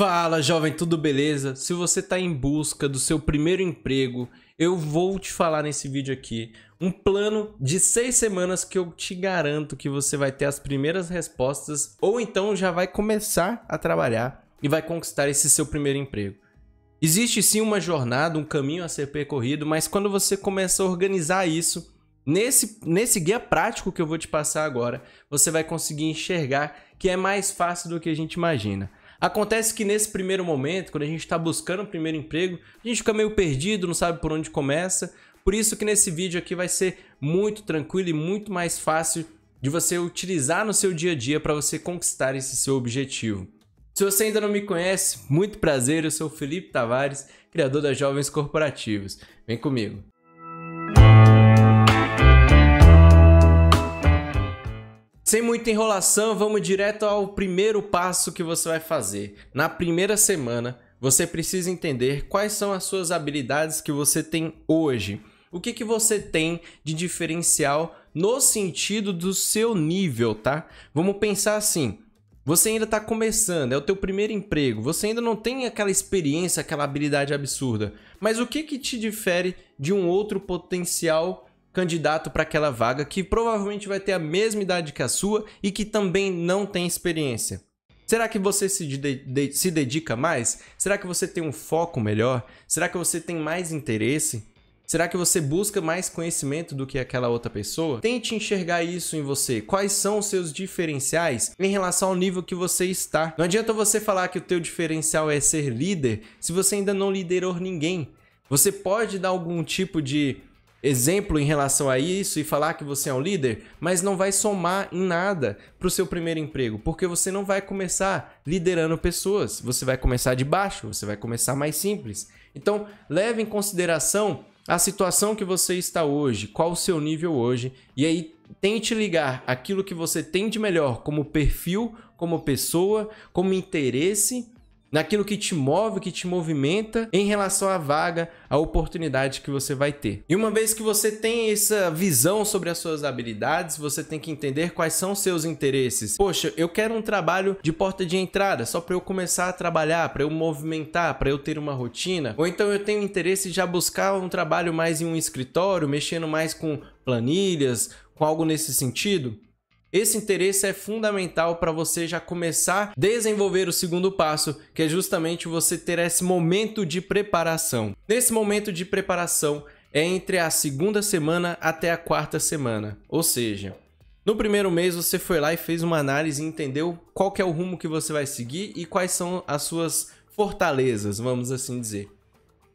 Fala, jovem, tudo beleza? Se você está em busca do seu primeiro emprego, eu vou te falar nesse vídeo aqui um plano de 6 semanas que eu te garanto que você vai ter as primeiras respostas ou então já vai começar a trabalhar e vai conquistar esse seu primeiro emprego. Existe sim uma jornada, um caminho a ser percorrido, mas quando você começa a organizar isso, nesse guia prático que eu vou te passar agora, você vai conseguir enxergar que é mais fácil do que a gente imagina. Acontece que nesse primeiro momento, quando a gente está buscando o primeiro emprego, a gente fica meio perdido, não sabe por onde começa. Por isso que nesse vídeo aqui vai ser muito tranquilo e muito mais fácil de você utilizar no seu dia a dia para você conquistar esse seu objetivo. Se você ainda não me conhece, muito prazer, eu sou o Felipe Tavares, criador da Jovens Corporativos. Vem comigo. Sem muita enrolação, vamos direto ao primeiro passo que você vai fazer. Na primeira semana, você precisa entender quais são as suas habilidades que você tem hoje. O que você tem de diferencial no sentido do seu nível, tá? Vamos pensar assim, você ainda está começando, é o teu primeiro emprego, você ainda não tem aquela experiência, aquela habilidade absurda. Mas o que te difere de um outro potencial candidato para aquela vaga que provavelmente vai ter a mesma idade que a sua e que também não tem experiência? Será que você se dedica mais? Será que você tem um foco melhor? Será que você tem mais interesse? Será que você busca mais conhecimento do que aquela outra pessoa? Tente enxergar isso em você. Quais são os seus diferenciais em relação ao nível que você está? Não adianta você falar que o teu diferencial é ser líder se você ainda não liderou ninguém. Você pode dar algum tipo de exemplo em relação a isso e falar que você é um líder, mas não vai somar em nada para o seu primeiro emprego, porque você não vai começar liderando pessoas, você vai começar de baixo, você vai começar mais simples. Então, leve em consideração a situação que você está hoje, qual o seu nível hoje, e aí tente ligar aquilo que você tem de melhor como perfil, como pessoa, como interesse, naquilo que te move, que te movimenta em relação à vaga, à oportunidade que você vai ter. E uma vez que você tem essa visão sobre as suas habilidades, você tem que entender quais são os seus interesses. Poxa, eu quero um trabalho de porta de entrada, só para eu começar a trabalhar, para eu movimentar, para eu ter uma rotina. Ou então eu tenho interesse em já buscar um trabalho mais em um escritório, mexendo mais com planilhas, com algo nesse sentido. Esse interesse é fundamental para você já começar a desenvolver o segundo passo, que é justamente você ter esse momento de preparação. Nesse momento de preparação é entre a segunda semana até a quarta semana, ou seja, no primeiro mês você foi lá e fez uma análise e entendeu qual que é o rumo que você vai seguir e quais são as suas fortalezas, vamos assim dizer.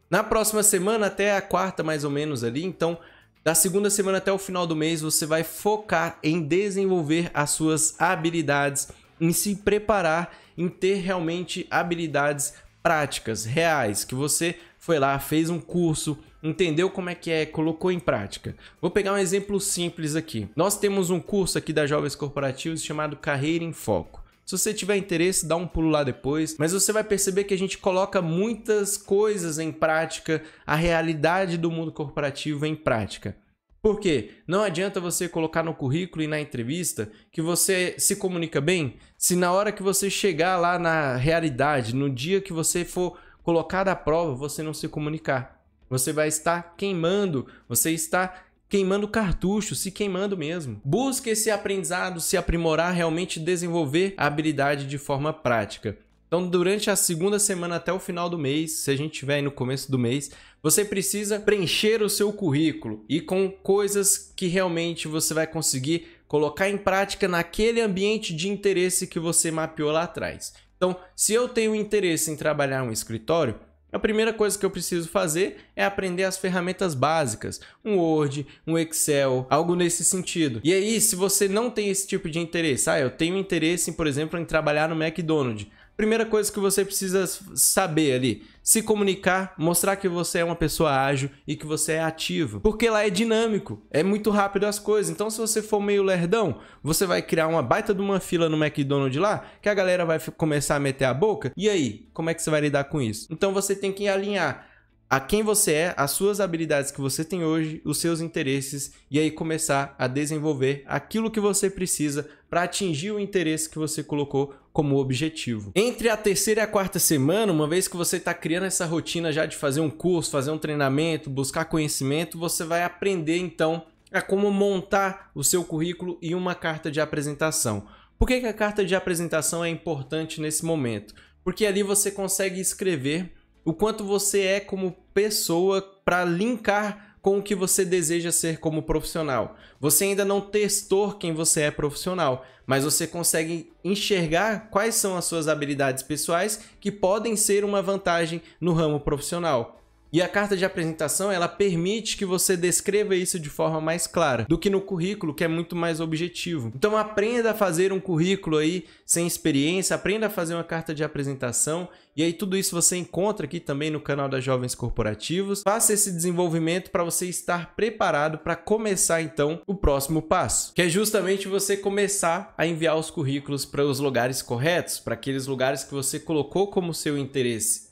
Na próxima semana, até a quarta mais ou menos ali, então da segunda semana até o final do mês, você vai focar em desenvolver as suas habilidades, em se preparar, em ter realmente habilidades práticas, reais, que você foi lá, fez um curso, entendeu como é, colocou em prática. Vou pegar um exemplo simples aqui. Nós temos um curso aqui da Jovens Corporativos chamado Carreira em Foco. Se você tiver interesse, dá um pulo lá depois, mas você vai perceber que a gente coloca muitas coisas em prática, a realidade do mundo corporativo em prática. Por quê? Não adianta você colocar no currículo e na entrevista que você se comunica bem, se na hora que você chegar lá na realidade, no dia que você for colocado à prova, você não se comunicar. Você vai estar queimando, você está queimando cartucho, se queimando mesmo. Busque esse aprendizado, se aprimorar, realmente desenvolver a habilidade de forma prática. Então, durante a segunda semana até o final do mês, se a gente estiver aí no começo do mês, você precisa preencher o seu currículo e com coisas que realmente você vai conseguir colocar em prática naquele ambiente de interesse que você mapeou lá atrás. Então, se eu tenho interesse em trabalhar em um escritório, a primeira coisa que eu preciso fazer é aprender as ferramentas básicas, um Word, um Excel, algo nesse sentido. E aí, se você não tem esse tipo de interesse, eu tenho interesse, por exemplo, em trabalhar no McDonald's. Primeira coisa que você precisa saber ali, se comunicar, mostrar que você é uma pessoa ágil e que você é ativo. Porque lá é dinâmico, é muito rápido as coisas. Então, se você for meio lerdão, você vai criar uma baita de uma fila no McDonald's lá, que a galera vai começar a meter a boca. E aí, como é que você vai lidar com isso? Então, você tem que alinhar a quem você é, as suas habilidades que você tem hoje, os seus interesses, e aí começar a desenvolver aquilo que você precisa para atingir o interesse que você colocou como objetivo. Entre a terceira e a quarta semana, uma vez que você está criando essa rotina já de fazer um curso, fazer um treinamento, buscar conhecimento, você vai aprender então a como montar o seu currículo e uma carta de apresentação. Por que a carta de apresentação é importante nesse momento? Porque ali você consegue escrever o quanto você é como pessoa para linkar com o que você deseja ser como profissional. Você ainda não testou quem você é profissional, mas você consegue enxergar quais são as suas habilidades pessoais que podem ser uma vantagem no ramo profissional. E a carta de apresentação, ela permite que você descreva isso de forma mais clara do que no currículo, que é muito mais objetivo. Então aprenda a fazer um currículo aí sem experiência, aprenda a fazer uma carta de apresentação, e aí tudo isso você encontra aqui também no canal da Jovens Corporativos. Faça esse desenvolvimento para você estar preparado para começar então o próximo passo, que é justamente você começar a enviar os currículos para os lugares corretos, para aqueles lugares que você colocou como seu interesse.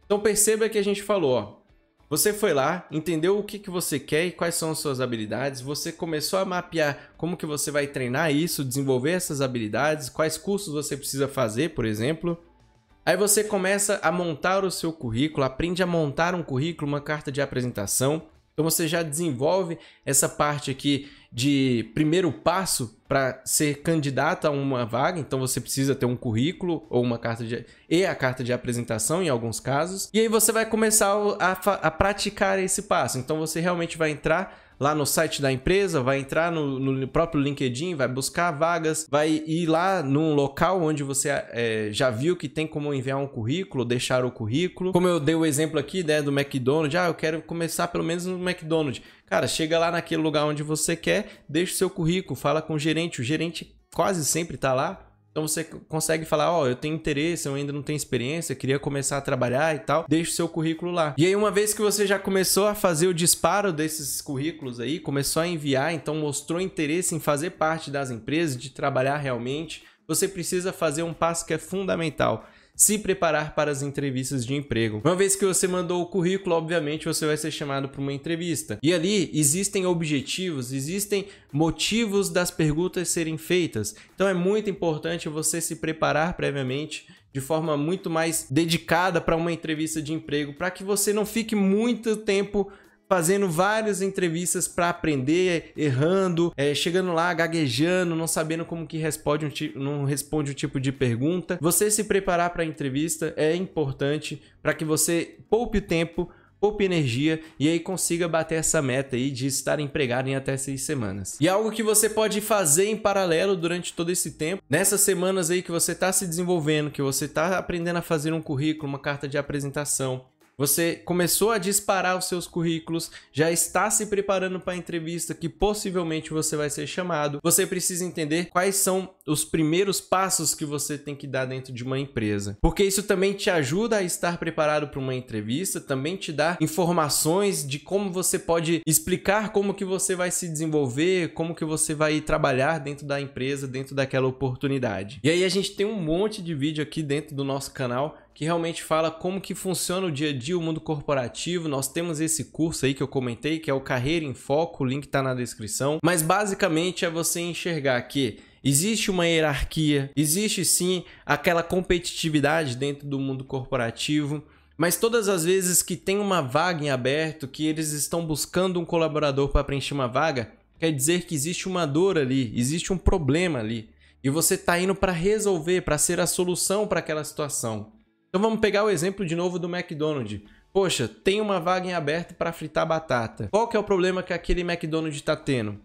Então perceba que a gente falou, ó, você foi lá, entendeu o que você quer e quais são as suas habilidades, você começou a mapear como que você vai treinar isso, desenvolver essas habilidades, quais cursos você precisa fazer, por exemplo. Aí você começa a montar o seu currículo, aprende a montar um currículo, uma carta de apresentação. Então você já desenvolve essa parte aqui de primeiro passo para ser candidato a uma vaga. Então você precisa ter um currículo ou uma carta e a carta de apresentação em alguns casos. E aí você vai começar a praticar esse passo. Então você realmente vai entrar lá no site da empresa, vai entrar no próprio LinkedIn, vai buscar vagas, vai ir lá num local onde você já viu que tem como enviar um currículo, deixar o currículo. Como eu dei o exemplo aqui, né, do McDonald's, eu quero começar pelo menos no McDonald's. Cara, chega lá naquele lugar onde você quer, deixa o seu currículo, fala com o gerente quase sempre está lá. Então você consegue falar, ó, eu tenho interesse, eu ainda não tenho experiência, queria começar a trabalhar e tal, deixa o seu currículo lá. E aí uma vez que você já começou a fazer o disparo desses currículos aí, começou a enviar, então mostrou interesse em fazer parte das empresas, de trabalhar realmente, você precisa fazer um passo que é fundamental: se preparar para as entrevistas de emprego. Uma vez que você mandou o currículo, obviamente você vai ser chamado para uma entrevista. E ali existem objetivos, existem motivos das perguntas serem feitas. Então é muito importante você se preparar previamente de forma muito mais dedicada para uma entrevista de emprego, para que você não fique muito tempo fazendo várias entrevistas para aprender, errando, chegando lá, gaguejando, não sabendo como que não responde o tipo de pergunta. Você se preparar para a entrevista é importante para que você poupe tempo, poupe energia e aí consiga bater essa meta aí de estar empregado em até 6 semanas. E algo que você pode fazer em paralelo durante todo esse tempo, nessas semanas aí que você está se desenvolvendo, que você está aprendendo a fazer um currículo, uma carta de apresentação, você começou a disparar os seus currículos, já está se preparando para a entrevista que possivelmente você vai ser chamado. Você precisa entender quais são os primeiros passos que você tem que dar dentro de uma empresa. Porque isso também te ajuda a estar preparado para uma entrevista, também te dá informações de como você pode explicar como que você vai se desenvolver, como que você vai trabalhar dentro da empresa, dentro daquela oportunidade. E aí a gente tem um monte de vídeo aqui dentro do nosso canal que realmente fala como que funciona o dia a dia, o mundo corporativo. Nós temos esse curso aí que eu comentei, que é o Carreira em Foco, o link está na descrição. Mas basicamente é você enxergar que existe uma hierarquia, existe sim aquela competitividade dentro do mundo corporativo, mas todas as vezes que tem uma vaga em aberto, que eles estão buscando um colaborador para preencher uma vaga, quer dizer que existe uma dor ali, existe um problema ali, e você está indo para resolver, para ser a solução para aquela situação. Então vamos pegar o exemplo de novo do McDonald's. Poxa, tem uma vaga em aberto para fritar batata. Qual que é o problema que aquele McDonald's está tendo?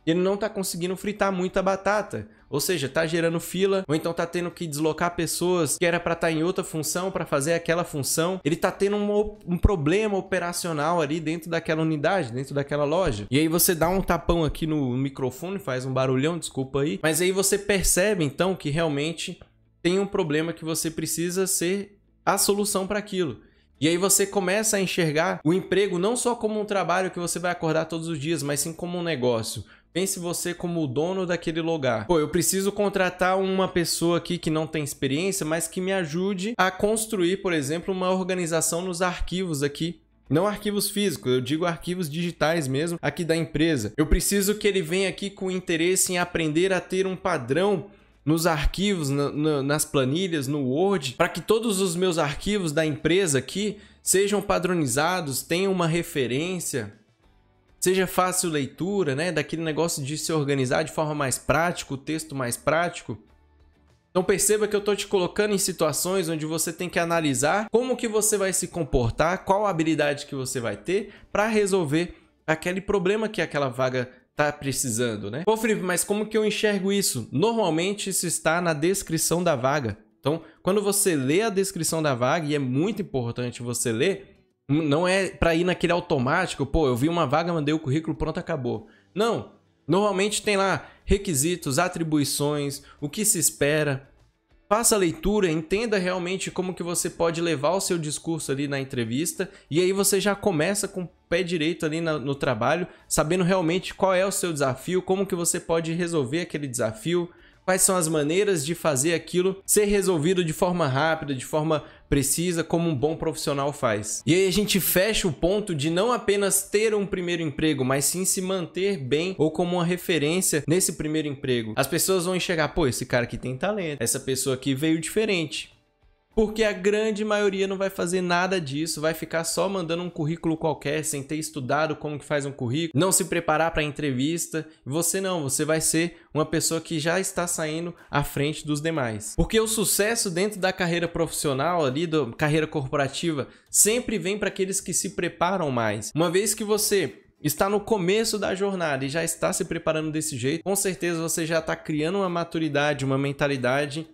Ele não está conseguindo fritar muita batata. Ou seja, está gerando fila, ou então está tendo que deslocar pessoas que era para estar em outra função para fazer aquela função. Ele está tendo um problema operacional ali dentro daquela unidade, dentro daquela loja. E aí você dá um tapão aqui no microfone, faz um barulhão, desculpa aí. Mas aí você percebe então que realmente tem um problema que você precisa ser a solução para aquilo. E aí você começa a enxergar o emprego não só como um trabalho que você vai acordar todos os dias, mas sim como um negócio. Pense você como o dono daquele lugar. Pô, eu preciso contratar uma pessoa aqui que não tem experiência, mas que me ajude a construir, por exemplo, uma organização nos arquivos aqui Não arquivos físicos, eu digo arquivos digitais mesmo aqui da empresa. Eu preciso que ele venha aqui com interesse em aprender a ter um padrão nos arquivos, nas planilhas, no Word, para que todos os meus arquivos da empresa aqui sejam padronizados, tenham uma referência, seja fácil leitura, né? Daquele negócio de se organizar de forma mais prática, o texto mais prático. Então perceba que eu estou te colocando em situações onde você tem que analisar como que você vai se comportar, qual habilidade que você vai ter para resolver aquele problema que aquela vaga está precisando, né? Pô, Felipe, mas como que eu enxergo isso? Normalmente isso está na descrição da vaga. Então, quando você lê a descrição da vaga, e é muito importante você ler, não é para ir naquele automático, pô, eu vi uma vaga, mandei o currículo, pronto, acabou. Não. Normalmente tem lá requisitos, atribuições, o que se espera. Faça a leitura, entenda realmente como que você pode levar o seu discurso ali na entrevista e aí você já começa com o pé direito ali no trabalho, sabendo realmente qual é o seu desafio, como que você pode resolver aquele desafio, quais são as maneiras de fazer aquilo ser resolvido de forma rápida, de forma precisa, como um bom profissional faz. E aí a gente fecha o ponto de não apenas ter um primeiro emprego, mas sim se manter bem ou como uma referência nesse primeiro emprego. As pessoas vão enxergar, pô, esse cara aqui tem talento, essa pessoa aqui veio diferente. Porque a grande maioria não vai fazer nada disso, vai ficar só mandando um currículo qualquer, sem ter estudado como que faz um currículo, não se preparar para a entrevista. Você não, você vai ser uma pessoa que já está saindo à frente dos demais. Porque o sucesso dentro da carreira profissional, ali, da carreira corporativa, sempre vem para aqueles que se preparam mais. Uma vez que você está no começo da jornada e já está se preparando desse jeito, com certeza você já está criando uma maturidade, uma mentalidade,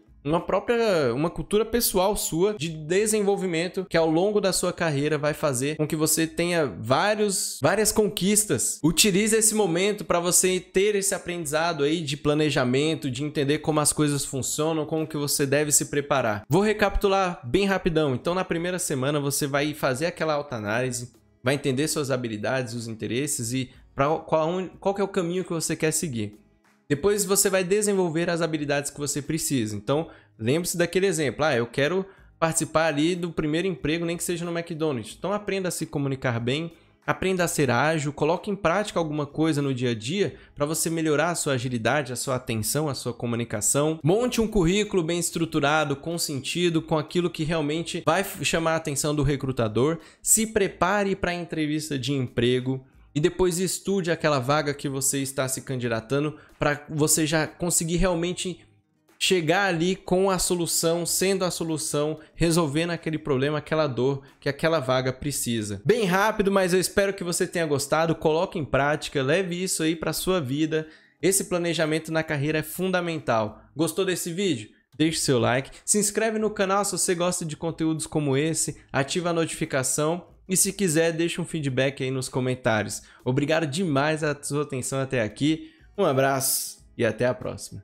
uma cultura pessoal sua de desenvolvimento que ao longo da sua carreira vai fazer com que você tenha várias conquistas. Utilize esse momento para você ter esse aprendizado aí de planejamento, de entender como as coisas funcionam, como que você deve se preparar. Vou recapitular bem rapidão. Então, na primeira semana você vai fazer aquela autoanálise, vai entender suas habilidades, os interesses e qual que é o caminho que você quer seguir. Depois você vai desenvolver as habilidades que você precisa. Então, lembre-se daquele exemplo. Eu quero participar ali do primeiro emprego, nem que seja no McDonald's. Então, aprenda a se comunicar bem, aprenda a ser ágil, coloque em prática alguma coisa no dia a dia para você melhorar a sua agilidade, a sua atenção, a sua comunicação. Monte um currículo bem estruturado, com sentido, com aquilo que realmente vai chamar a atenção do recrutador. Se prepare para a entrevista de emprego. E depois estude aquela vaga que você está se candidatando para você já conseguir realmente chegar ali com a solução, sendo a solução, resolvendo aquele problema, aquela dor que aquela vaga precisa. Bem rápido, mas eu espero que você tenha gostado. Coloque em prática, leve isso aí para a sua vida. Esse planejamento na carreira é fundamental. Gostou desse vídeo? Deixe seu like, se inscreve no canal se você gosta de conteúdos como esse, ativa a notificação. E se quiser, deixa um feedback aí nos comentários. Obrigado demais a sua atenção até aqui. Um abraço e até a próxima.